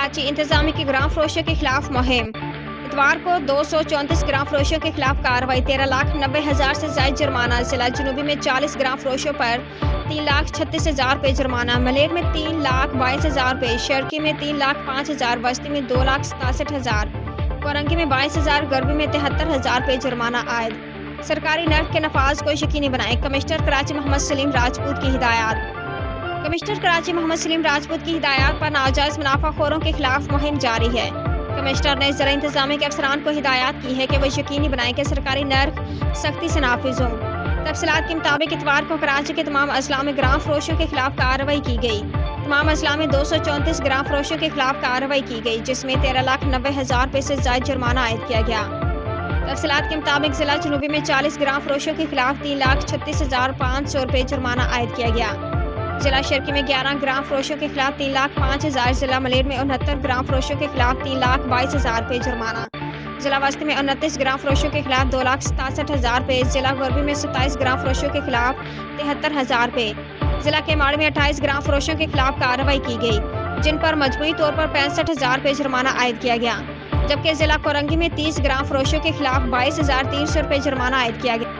कराची इंतजामी की ग्राम फरोशों के खिलाफ मुहिम। इतवार को 234 ग्राम फरोशों के खिलाफ कार्रवाई। 13,90,000 से ज्यादा जुर्माना। जिला जुनूबी में 40 ग्राम फरोशों पर 3,36,000 रुपये जुर्माना। मलेर में 3,22,000 रुपये, शर्की में 3,05,000, बस्ती में 2,67,000, कोरंगी में 22,000, गरबी में 73,000 रुपये जुर्माना आयद। सरकारी नर्क के नफाज को यकीनी बनाए। कमिश्नर कराची मोहम्मद सलीम राजपूत की हिदायत। कमिश्नर कराची मोहम्मद सलीम राजपूत की हिदायत पर नाजायज मुनाफाखोरों के खिलाफ मुहिम जारी है। कमिश्नर ने ज़रा इंतजामी के अफसरान को हिदायत की है कि वो यकीनी बनाएं कि सरकारी नर्क सख्ती से नाफिज हों। तफसीलात के मुताबिक इतवार को कराची के तमाम अजला में ग्राम फरोशों के खिलाफ कार्रवाई की गई। तमाम अजला में 234 ग्राम फरोशों के खिलाफ कार्रवाई की गई, जिसमें 13,90,000 रुपये से ज्यादा जुर्माना आयद किया गया। तफसीलात के मुताबिक जिला जुनूबी में 40 ग्राम फरोशों के खिलाफ 3,36,500 रुपये जुर्माना आयद किया गया। जिला शर्की में 11 ग्राम फरोशों के खिलाफ 3,05,000, जिला मलेर में 69 ग्राम फरोशों के खिलाफ 3,22,000 रुपये जुर्माना। जिला वस्ती में 29 ग्राम फरोशों के खिलाफ 2,67,000 रुपये, जिला गरबी में 27 ग्राम फरोशों के खिलाफ 73,000 रुपये। जिला केमाड़ी में 28 ग्राम फरोशों के खिलाफ कार्रवाई की गई, जिन पर मजबूरी तौर पर 65,000 रुपये जुर्माना आयद किया गया, जबकि जिला कोरंगी में 30 ग्राम फरोशों के खिलाफ 22,300 रुपये जुर्माना आयद किया गया।